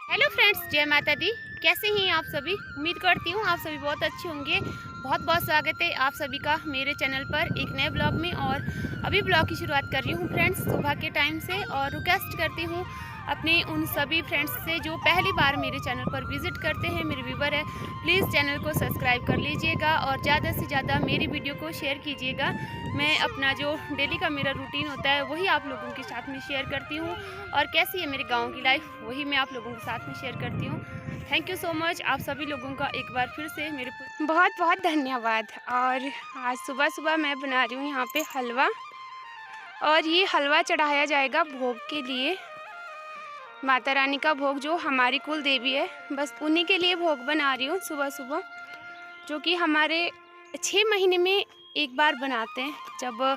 Hello friends, जय माता दी। कैसे हैं आप सभी? उम्मीद करती हूँ आप सभी बहुत अच्छे होंगे। बहुत बहुत स्वागत है आप सभी का मेरे चैनल पर एक नए ब्लॉग में। और अभी ब्लॉग की शुरुआत कर रही हूँ फ्रेंड्स सुबह के टाइम से। और रिक्वेस्ट करती हूँ अपने उन सभी फ्रेंड्स से जो पहली बार मेरे चैनल पर विजिट करते हैं, मेरे व्यूवर है, प्लीज़ चैनल को सब्सक्राइब कर लीजिएगा और ज़्यादा से ज़्यादा मेरी वीडियो को शेयर कीजिएगा। मैं अपना जो डेली का मेरा रूटीन होता है वही आप लोगों के साथ में शेयर करती हूँ, और कैसी है मेरे गांव की लाइफ वही मैं आप लोगों के साथ में शेयर करती हूँ। थैंक यू सो मच आप सभी लोगों का एक बार फिर से मेरे बहुत बहुत धन्यवाद। और आज सुबह सुबह मैं बना रही हूँ यहाँ पे हलवा, और ये हलवा चढ़ाया जाएगा भोग के लिए। माता रानी का भोग जो हमारी कुल देवी है, बस उन्हीं के लिए भोग बना रही हूँ सुबह सुबह, जो कि हमारे 6 महीने में एक बार बनाते हैं। जब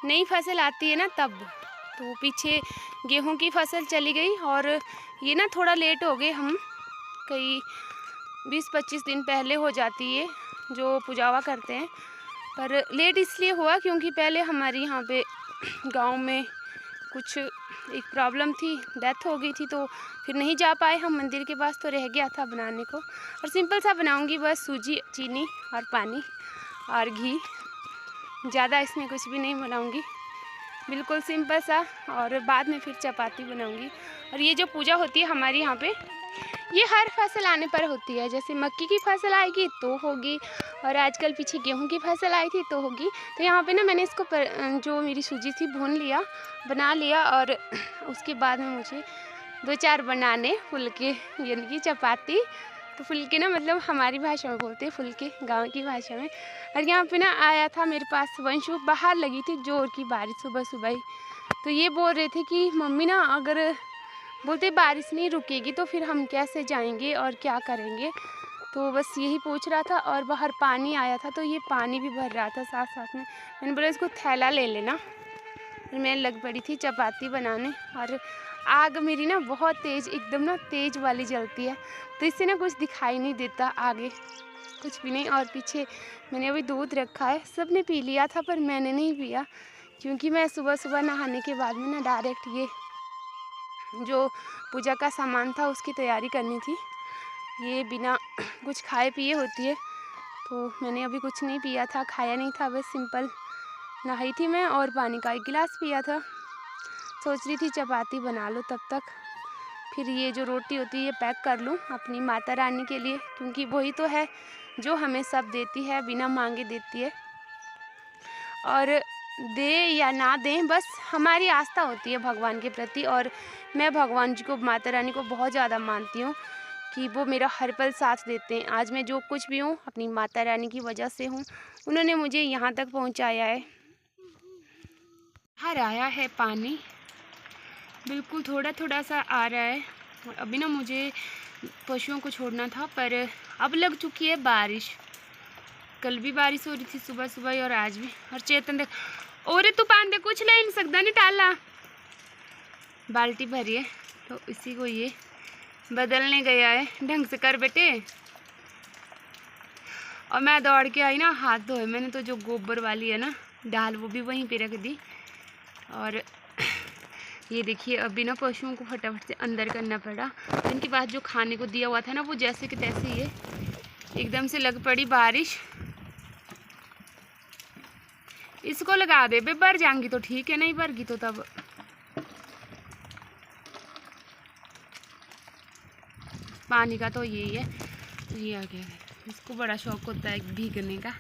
नई फसल आती है ना तब। तो पीछे गेहूं की फसल चली गई और ये ना थोड़ा लेट हो गए, हम कई 20-25 दिन पहले हो जाती है जो पुजावा करते हैं। पर लेट इसलिए हुआ क्योंकि पहले हमारे यहाँ पे गांव में कुछ एक प्रॉब्लम थी, डेथ हो गई थी, तो फिर नहीं जा पाए हम मंदिर के पास, तो रह गया था बनाने को। और सिंपल सा बनाऊंगी, बस सूजी, चीनी और पानी और घी, ज़्यादा इसमें कुछ भी नहीं बनाऊंगी, बिल्कुल सिंपल सा। और बाद में फिर चपाती बनाऊंगी। और ये जो पूजा होती है हमारे यहाँ पे, ये हर फसल आने पर होती है। जैसे मक्की की फसल आएगी तो होगी, और आजकल पीछे गेहूं की फसल आई थी तो होगी। तो यहाँ पे ना मैंने इसको जो मेरी सूजी थी भून लिया, बना लिया, और उसके बाद में मुझे 2-4 बनाने फुलके, यानी कि चपाती। तो फुलके ना मतलब हमारी भाषा में बोलते हैं फुलके, गांव की भाषा में। और यहाँ पे ना आया था मेरे पास वंशु, बाहर लगी थी जोर की बारिश सुबह सुबह ही। तो ये बोल रहे थे कि मम्मी ना अगर बोलते बारिश नहीं रुकेगी तो फिर हम कैसे जाएंगे और क्या करेंगे। तो बस यही पूछ रहा था। और बाहर पानी आया था तो ये पानी भी भर रहा था साथ साथ में। मैंने बोला इसको थैला ले लेना। फिर मैं लग पड़ी थी चपाती बनाने। और आग मेरी ना बहुत तेज़, एकदम ना तेज़ वाली जलती है, तो इससे ना कुछ दिखाई नहीं देता आगे, कुछ भी नहीं। और पीछे मैंने अभी दूध रखा है, सब ने पी लिया था पर मैंने नहीं पिया, क्योंकि मैं सुबह सुबह नहाने के बाद में ना डायरेक्ट ये जो पूजा का सामान था उसकी तैयारी करनी थी। ये बिना कुछ खाए पिए होती है, तो मैंने अभी कुछ नहीं पिया था, खाया नहीं था, बस सिंपल नहाई थी मैं और पानी का 1 गिलास पिया था। सोच रही थी चपाती बना लो तब तक, फिर ये जो रोटी होती है ये पैक कर लूँ अपनी माता रानी के लिए, क्योंकि वही तो है जो हमें सब देती है, बिना मांगे देती है। और दे या ना दें, बस हमारी आस्था होती है भगवान के प्रति। और मैं भगवान जी को, माता रानी को बहुत ज़्यादा मानती हूँ कि वो मेरा हर पल साथ देते हैं। आज मैं जो कुछ भी हूँ अपनी माता रानी की वजह से हूँ, उन्होंने मुझे यहाँ तक पहुँचाया है। बाहर आया है पानी, बिल्कुल थोड़ा थोड़ा सा आ रहा है। और अभी ना मुझे पशुओं को छोड़ना था, पर अब लग चुकी है बारिश। कल भी बारिश हो रही थी सुबह सुबह और आज भी। और चेतन देख, और तू पानी कुछ ले नहीं सकता, नहीं टाला, बाल्टी भरी है तो इसी को ये बदलने गया है। ढंग से कर बेटे। और मैं दौड़ के आई ना, हाथ धोए मैंने, तो जो गोबर वाली है ना डाल वो भी वहीं पे रख दी। और ये देखिए अभी ना पशुओं को फटाफट से अंदर करना पड़ा। इनके पास जो खाने को दिया हुआ था ना वो जैसे कि तैसे ही है। एकदम से लग पड़ी बारिश, इसको लगा दे बे, भर जाएंगी तो ठीक है, नहीं भरगी तो तब। पानी का तो यही है, ये आ गया है। इसको बड़ा शौक होता है भीगने का।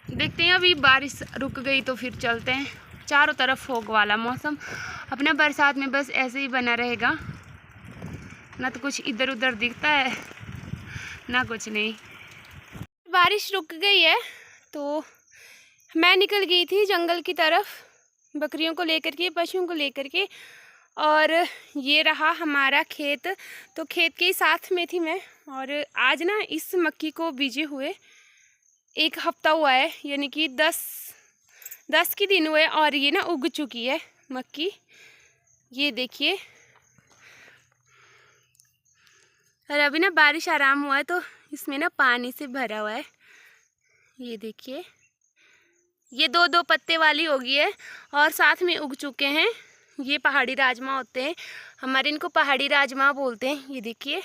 देखते हैं, अभी बारिश रुक गई तो फिर चलते हैं। चारों तरफ फोग वाला मौसम, अपना बरसात में बस ऐसे ही बना रहेगा, ना तो कुछ इधर उधर दिखता है ना कुछ नहीं। बारिश रुक गई है तो मैं निकल गई थी जंगल की तरफ, बकरियों को लेकर के, पशुओं को लेकर के। और ये रहा हमारा खेत, तो खेत के ही साथ में थी मैं। और आज ना इस मक्की को बीजे हुए 1 हफ्ता हुआ है, यानी कि 10 के दिन हुए, और ये ना उग चुकी है मक्की, ये देखिए। और अभी ना बारिश आराम हुआ है तो इसमें ना पानी से भरा हुआ है, ये देखिए। ये 2-2 पत्ते वाली होगी है और साथ में उग चुके हैं ये पहाड़ी राजमा होते हैं, हमारे इनको पहाड़ी राजमा बोलते हैं। ये देखिए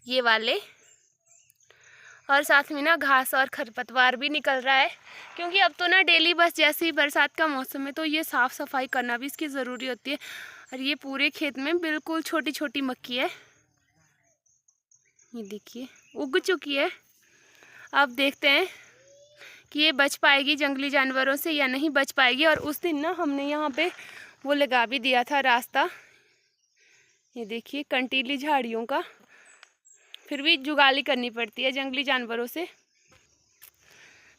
ये वाले। और साथ में ना घास और खरपतवार भी निकल रहा है, क्योंकि अब तो ना डेली बस जैसे ही बरसात का मौसम है तो ये साफ़ सफाई करना भी इसकी ज़रूरी होती है। और ये पूरे खेत में बिल्कुल छोटी छोटी मक्की है, ये देखिए उग चुकी है। अब देखते हैं कि ये बच पाएगी जंगली जानवरों से या नहीं बच पाएगी। और उस दिन ना हमने यहाँ पे वो लगा भी दिया था रास्ता, ये देखिए कंटीली झाड़ियों का, फिर भी जुगाली करनी पड़ती है जंगली जानवरों से,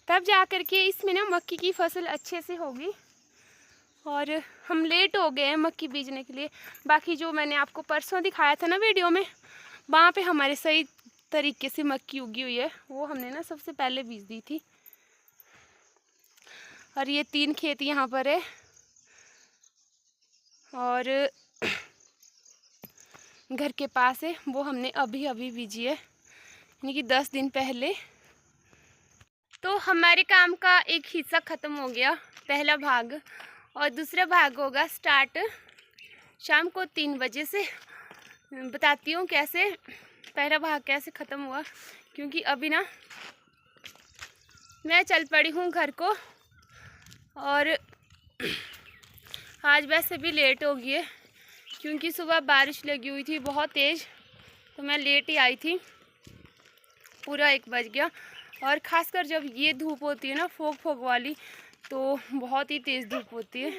तब जा कर के इसमें ना मक्की की फसल अच्छे से होगी। और हम लेट हो गए हैं मक्की बीजने के लिए। बाकी जो मैंने आपको परसों दिखाया था ना वीडियो में, वहाँ पे हमारे सही तरीके से मक्की उगी हुई है, वो हमने ना सबसे पहले बीज दी थी। और ये 3 खेत यहाँ पर है और घर के पास है, वो हमने अभी अभी बीजी है, यानी कि 10 दिन पहले। तो हमारे काम का एक हिस्सा ख़त्म हो गया, पहला भाग, और दूसरा भाग होगा स्टार्ट शाम को 3 बजे से। बताती हूँ कैसे पहला भाग कैसे ख़त्म हुआ, क्योंकि अभी ना मैं चल पड़ी हूँ घर को और आज वैसे भी लेट हो गई है, क्योंकि सुबह बारिश लगी हुई थी बहुत तेज़, तो मैं लेट ही आई थी, पूरा 1 बज गया। और ख़ासकर जब ये धूप होती है ना फोक वाली, तो बहुत ही तेज़ धूप होती है,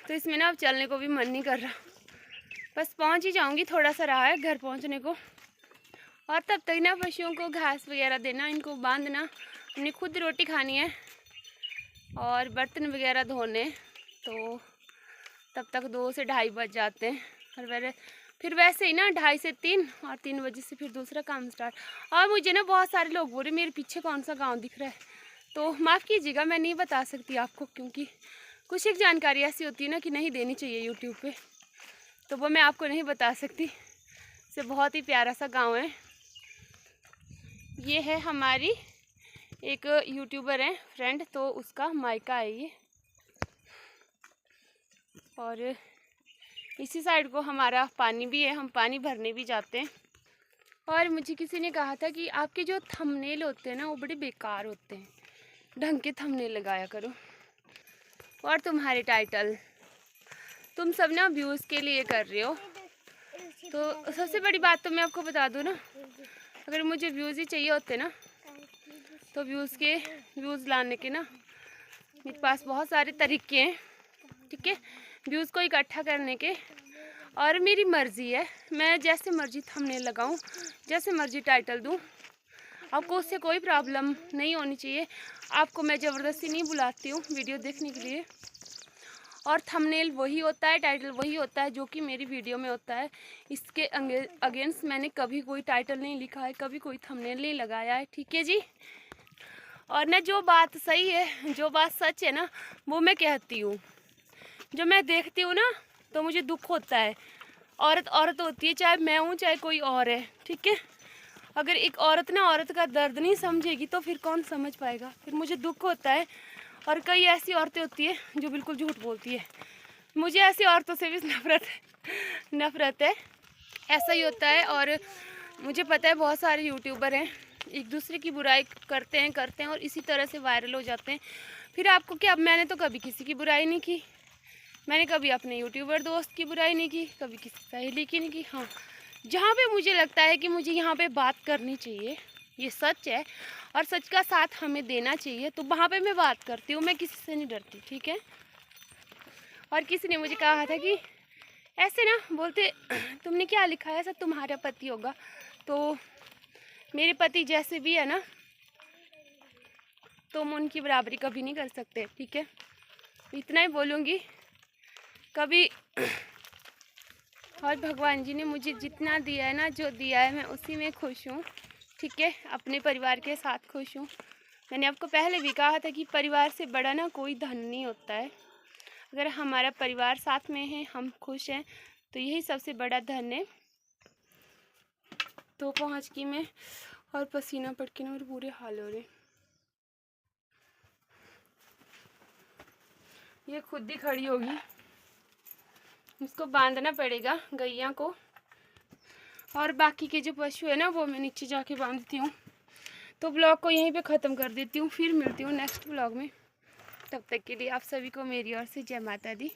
तो इसमें ना अब चलने को भी मन नहीं कर रहा। बस पहुंच ही जाऊंगी, थोड़ा सा रहा है घर पहुंचने को। और तब तक ना पशुओं को घास वगैरह देना, इनको बांधना, हमने खुद रोटी खानी है और बर्तन वगैरह धोने, तो तब तक 2 से ढाई बज जाते हैं। और फिर वैसे ही ना 2:30 से 3 और 3 बजे से फिर दूसरा काम स्टार्ट। और मुझे ना बहुत सारे लोग बोल रहे मेरे पीछे कौन सा गांव दिख रहा है, तो माफ़ कीजिएगा मैं नहीं बता सकती आपको, क्योंकि कुछ एक जानकारी ऐसी होती है ना कि नहीं देनी चाहिए यूट्यूब पे, तो वो मैं आपको नहीं बता सकती। से बहुत ही प्यारा सा गांव है। ये है हमारी एक यूट्यूबर है फ्रेंड, तो उसका मायका है ये, और इसी साइड को हमारा पानी भी है, हम पानी भरने भी जाते हैं। और मुझे किसी ने कहा था कि आपके जो थंबनेल होते हैं ना वो बड़े बेकार होते हैं, ढंग के थंबनेल लगाया करो। और तुम्हारे टाइटल तुम सब ना व्यूज़ के लिए कर रहे हो, तो सबसे बड़ी बात तो मैं आपको बता दूँ ना, अगर मुझे व्यूज़ ही चाहिए होते ना, तो व्यूज़ लाने के ना मेरे पास बहुत सारे तरीके हैं, ठीक है, व्यूज़ को इकट्ठा करने के। और मेरी मर्ज़ी है, मैं जैसे मर्ज़ी थंबनेल लगाऊं, जैसे मर्ज़ी टाइटल दूं, आपको उससे कोई प्रॉब्लम नहीं होनी चाहिए। आपको मैं ज़बरदस्ती नहीं बुलाती हूँ वीडियो देखने के लिए। और थंबनेल वही होता है, टाइटल वही होता है जो कि मेरी वीडियो में होता है। इसके अगेंस्ट मैंने कभी कोई टाइटल नहीं लिखा है, कभी कोई थंबनेल नहीं लगाया है, ठीक है जी। और ना जो बात सही है, जो बात सच है ना, वो मैं कहती हूँ। जो मैं देखती हूँ ना तो मुझे दुख होता है। औरत औरत होती है, चाहे मैं हूँ चाहे कोई और है, ठीक है। अगर एक औरत ना औरत का दर्द नहीं समझेगी तो फिर कौन समझ पाएगा, फिर मुझे दुख होता है। और कई ऐसी औरतें होती है जो बिल्कुल झूठ बोलती है, मुझे ऐसी औरतों से भी नफरत है, ऐसा ही होता है। और मुझे पता है बहुत सारे यूट्यूबर हैं एक दूसरे की बुराई करते हैं और इसी तरह से वायरल हो जाते हैं। फिर आपको क्या, मैंने तो कभी किसी की बुराई नहीं की, मैंने कभी अपने यूट्यूबर दोस्त की बुराई नहीं की, कभी किसी सहेली की नहीं की। हाँ, जहाँ पे मुझे लगता है कि मुझे यहाँ पे बात करनी चाहिए, ये सच है और सच का साथ हमें देना चाहिए, तो वहाँ पे मैं बात करती हूँ, मैं किसी से नहीं डरती, ठीक है। और किसी ने मुझे कहा था कि ऐसे ना बोलते तुमने क्या लिखा है, ऐसा तुम्हारा पति होगा, तो मेरे पति जैसे भी है ना, तुम उनकी बराबरी कभी नहीं कर सकते, ठीक है। इतना ही बोलूँगी कभी। और भगवान जी ने मुझे जितना दिया है ना, जो दिया है मैं उसी में खुश हूँ, ठीक है, अपने परिवार के साथ खुश हूँ। मैंने आपको पहले भी कहा था कि परिवार से बड़ा ना कोई धन नहीं होता है। अगर हमारा परिवार साथ में है, हम खुश हैं, तो यही सबसे बड़ा धन है। तो पहुँच की मैं, और पसीना पड़ के ना मेरे पूरे हाल हो रहे। ये खुद ही खड़ी होगी, उसको बांधना पड़ेगा गैया को, और बाकी के जो पशु है ना वो मैं नीचे जाके बांधती हूँ। तो ब्लॉग को यहीं पे ख़त्म कर देती हूँ, फिर मिलती हूँ नेक्स्ट ब्लॉग में। तब तक के लिए आप सभी को मेरी ओर से जय माता दी।